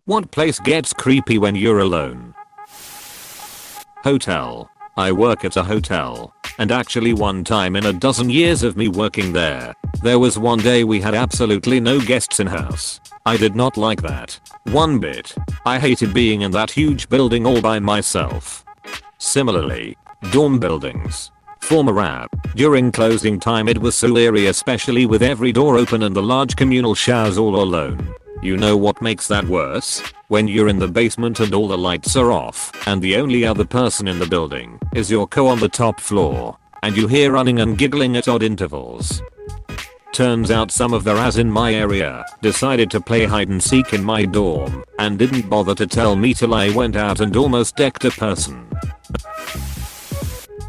What place gets creepy when you're alone? Hotel. I work at a hotel. And actually one time in a dozen years of me working there was one day we had absolutely no guests in house. I did not like that. One bit. I hated being in that huge building all by myself. Similarly, dorm buildings. Former app. During closing time it was so eerie, especially with every door open and the large communal showers all alone. You know what makes that worse? When you're in the basement and all the lights are off and the only other person in the building is your co on the top floor and you hear running and giggling at odd intervals. Turns out some of the Raz in my area decided to play hide and seek in my dorm and didn't bother to tell me till I went out and almost decked a person.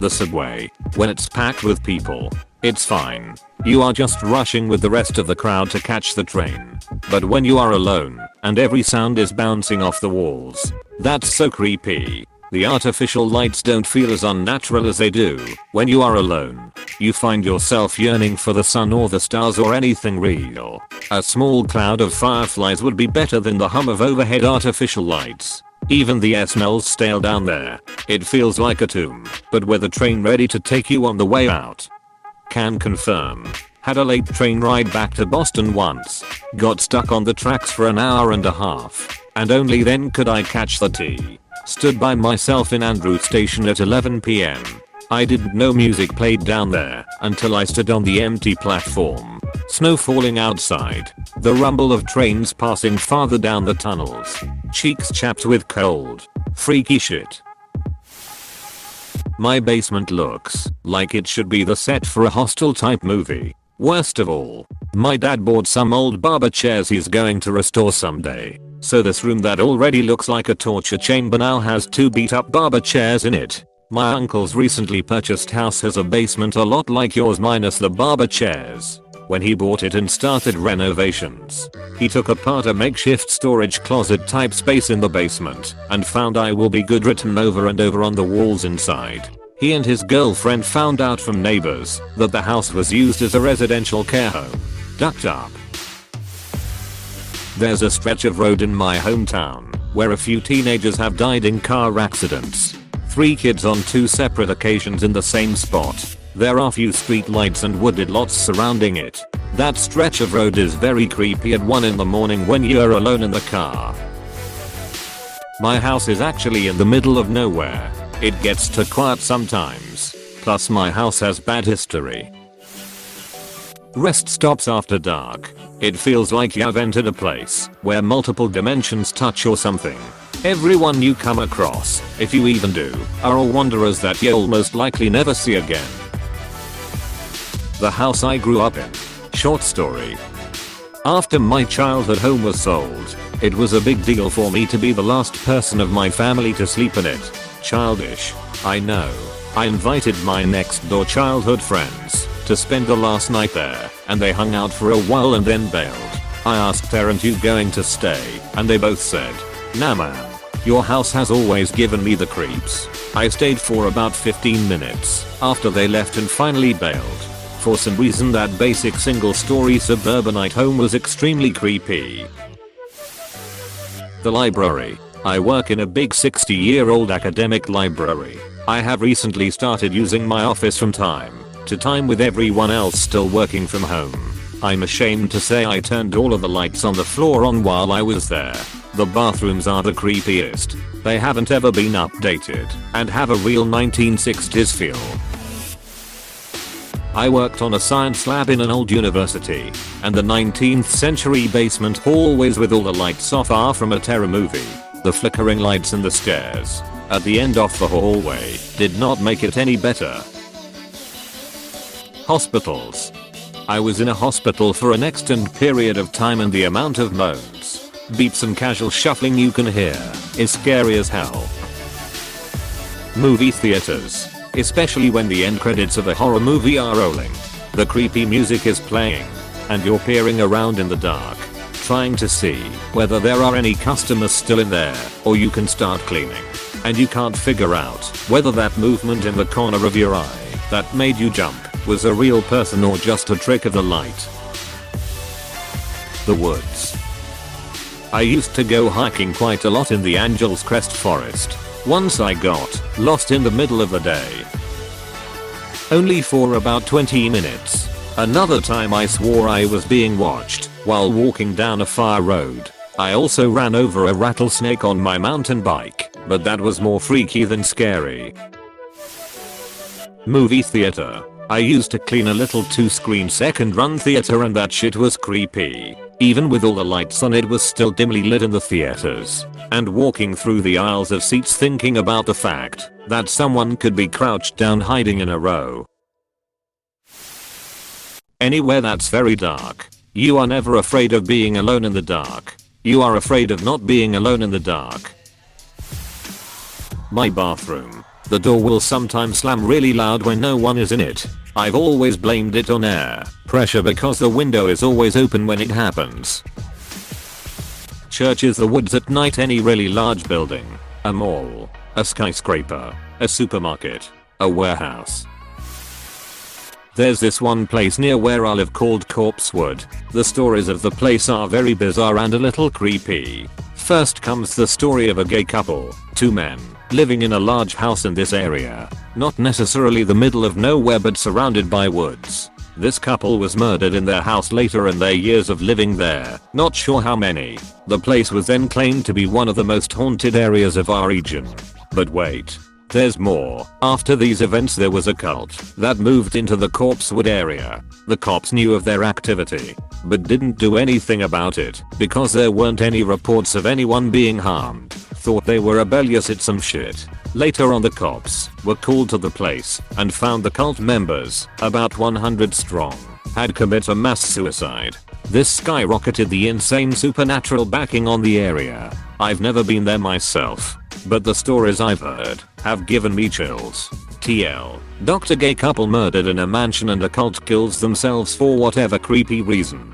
The subway. When it's packed with people, it's fine. You are just rushing with the rest of the crowd to catch the train. But when you are alone and every sound is bouncing off the walls, that's so creepy. The artificial lights don't feel as unnatural as they do when you are alone. You find yourself yearning for the sun or the stars or anything real. A small cloud of fireflies would be better than the hum of overhead artificial lights. Even the air smells stale down there. It feels like a tomb, but with a train ready to take you on the way out. Can confirm. Had a late train ride back to Boston once. Got stuck on the tracks for an hour and a half, and only then could I catch the T. Stood by myself in Andrew Station at 11 PM. I didn't know music played down there until I stood on the empty platform. Snow falling outside. The rumble of trains passing farther down the tunnels. Cheeks chapped with cold. Freaky shit. My basement looks like it should be the set for a Hostel type movie. Worst of all, my dad bought some old barber chairs he's going to restore someday. So this room that already looks like a torture chamber now has 2 beat up barber chairs in it. My uncle's recently purchased house has a basement a lot like yours minus the barber chairs. When he bought it and started renovations, he took apart a makeshift storage closet type space in the basement and found "I will be good" written over and over on the walls inside. He and his girlfriend found out from neighbors that the house was used as a residential care home. Ducked up. There's a stretch of road in my hometown where a few teenagers have died in car accidents. 3 kids on 2 separate occasions in the same spot. There are few street lights and wooded lots surrounding it. That stretch of road is very creepy at 1 in the morning when you're alone in the car. My house is actually in the middle of nowhere. It gets too quiet sometimes. Plus my house has bad history. Rest stops after dark. It feels like you've entered a place where multiple dimensions touch or something. Everyone you come across, if you even do, are all wanderers that you'll most likely never see again. The house I grew up in. Short story. After my childhood home was sold, it was a big deal for me to be the last person of my family to sleep in it. Childish, I know. I invited my next door childhood friends to spend the last night there, and they hung out for a while and then bailed. I asked, "Aren't you going to stay?" And they both said, "Nah man. Your house has always given me the creeps." I stayed for about 15 minutes after they left and finally bailed. For some reason that basic single-story suburbanite home was extremely creepy. The library. I work in a big 60-year-old academic library. I have recently started using my office from time to time with everyone else still working from home. I'm ashamed to say I turned all of the lights on the floor on while I was there. The bathrooms are the creepiest. They haven't ever been updated and have a real 1960s feel. I worked on a science lab in an old university, and the 19th century basement hallways with all the lights off are from a terror movie. The flickering lights and the stairs at the end of the hallway did not make it any better. Hospitals. I was in a hospital for an extended period of time and the amount of moans, beeps and casual shuffling you can hear is scary as hell. Movie theaters. Especially when the end credits of a horror movie are rolling. The creepy music is playing, and you're peering around in the dark, trying to see whether there are any customers still in there, or you can start cleaning. And you can't figure out whether that movement in the corner of your eye that made you jump was a real person or just a trick of the light. The woods. I used to go hiking quite a lot in the Angel's Crest forest. Once I got lost in the middle of the day. Only for about 20 minutes. Another time I swore I was being watched while walking down a fire road. I also ran over a rattlesnake on my mountain bike, but that was more freaky than scary. Movie theater. I used to clean a little 2-screen second run theater and that shit was creepy. Even with all the lights on, it was still dimly lit in the theaters. And walking through the aisles of seats thinking about the fact that someone could be crouched down hiding in a row. Anywhere that's very dark. You are never afraid of being alone in the dark. You are afraid of not being alone in the dark. My bathroom. The door will sometimes slam really loud when no one is in it. I've always blamed it on air pressure because the window is always open when it happens. Churches, the woods at night, any really large building. A mall. A skyscraper. A supermarket. A warehouse. There's this one place near where I live called Corpsewood. The stories of the place are very bizarre and a little creepy. First comes the story of a gay couple, 2 men, living in a large house in this area. Not necessarily the middle of nowhere but surrounded by woods. This couple was murdered in their house later in their years of living there, not sure how many. The place was then claimed to be one of the most haunted areas of our region. But wait. There's more. After these events there was a cult that moved into the Corpsewood area. The cops knew of their activity, but didn't do anything about it because there weren't any reports of anyone being harmed. Thought they were rebellious at some shit. Later on, the cops were called to the place and found the cult members, about 100 strong, had committed a mass suicide. This skyrocketed the insane supernatural backing on the area. I've never been there myself, but the stories I've heard have given me chills. TL. Dr. Gay couple murdered in a mansion and a cult kills themselves for whatever creepy reason.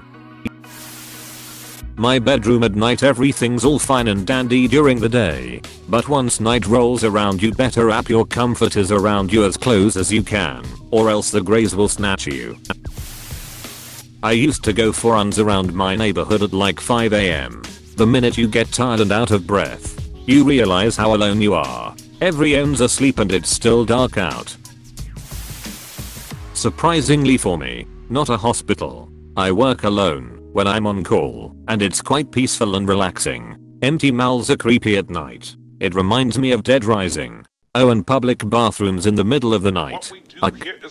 My bedroom at night, everything's all fine and dandy during the day, but once night rolls around you better wrap your comforters around you as close as you can, or else the greys will snatch you. I used to go for runs around my neighborhood at like 5 AM. The minute you get tired and out of breath, you realize how alone you are. Everyone's asleep and it's still dark out. Surprisingly for me, not a hospital. I work alone when I'm on call, and it's quite peaceful and relaxing. Empty malls are creepy at night. It reminds me of Dead Rising. Oh, and public bathrooms in the middle of the night.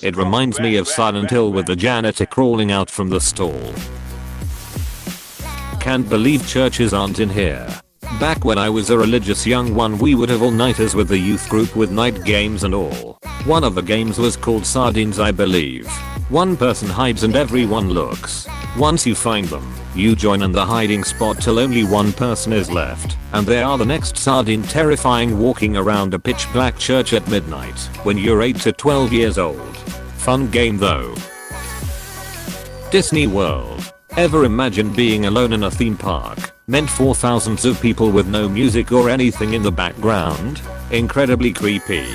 It reminds me of Silent Hill with the janitor crawling out from the stall. Can't believe churches aren't in here. Back when I was a religious young one, we would have all-nighters with the youth group with night games and all. One of the games was called Sardines, I believe. One person hides and everyone looks. Once you find them, you join in the hiding spot till only one person is left, and they are the next sardine, terrifying, walking around a pitch black church at midnight when you're 8 to 12 years old. Fun game though. Disney World. Ever imagine being alone in a theme park meant for thousands of people with no music or anything in the background? Incredibly creepy.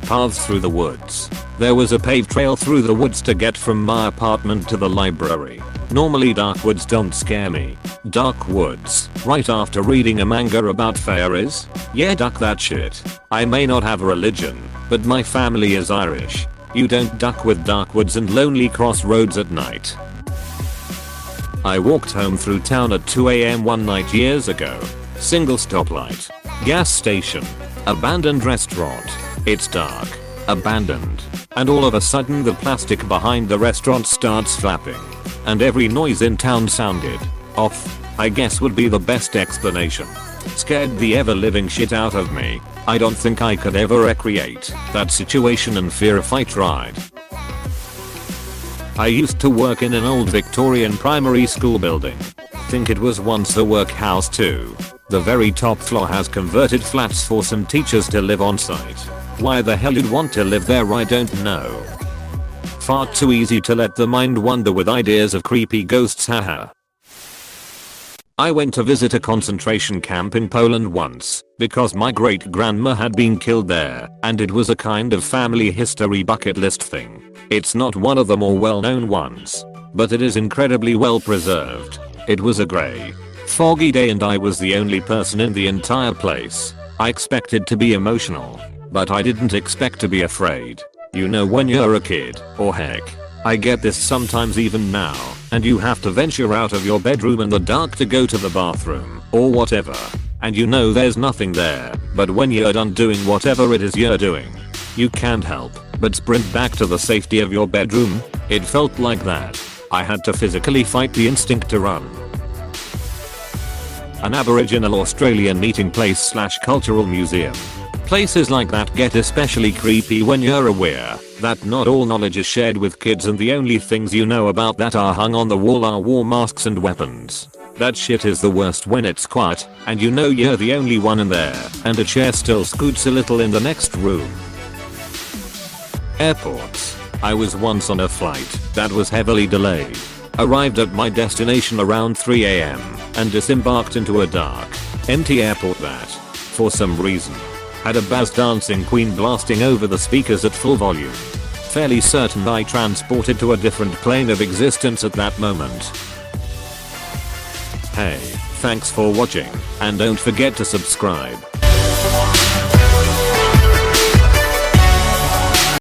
Paths through the woods. There was a paved trail through the woods to get from my apartment to the library. Normally dark woods don't scare me. Dark woods, right after reading a manga about fairies? Yeah, duck that shit. I may not have a religion, but my family is Irish. You don't duck with dark woods and lonely crossroads at night. I walked home through town at 2 AM one night years ago. Single stoplight. Gas station. Abandoned restaurant. It's dark. Abandoned. And all of a sudden the plastic behind the restaurant starts flapping. And every noise in town sounded off, I guess would be the best explanation. Scared the ever-living shit out of me. I don't think I could ever recreate that situation in fear if I tried. I used to work in an old Victorian primary school building. Think it was once a workhouse too. The very top floor has converted flats for some teachers to live on site. Why the hell you'd want to live there, I don't know. Far too easy to let the mind wander with ideas of creepy ghosts, haha. I went to visit a concentration camp in Poland once because my great-grandma had been killed there, and it was a kind of family history bucket list thing. It's not one of the more well-known ones, but it is incredibly well preserved. It was a grey, foggy day and I was the only person in the entire place. I expected to be emotional, but I didn't expect to be afraid. You know when you're a kid, or heck, I get this sometimes even now, and you have to venture out of your bedroom in the dark to go to the bathroom, or whatever, and you know there's nothing there, but when you're done doing whatever it is you're doing, you can't help but sprint back to the safety of your bedroom. It felt like that. I had to physically fight the instinct to run. An Aboriginal Australian meeting place / cultural museum. Places like that get especially creepy when you're aware that not all knowledge is shared with kids and the only things you know about that are hung on the wall are war masks and weapons. That shit is the worst when it's quiet and you know you're the only one in there and a chair still scoots a little in the next room. Airports. I was once on a flight that was heavily delayed. Arrived at my destination around 3 AM and disembarked into a dark, empty airport that, for some reason, had a bass dancing queen blasting over the speakers at full volume. Fairly certain I transported to a different plane of existence at that moment. Hey, thanks for watching, and don't forget to subscribe.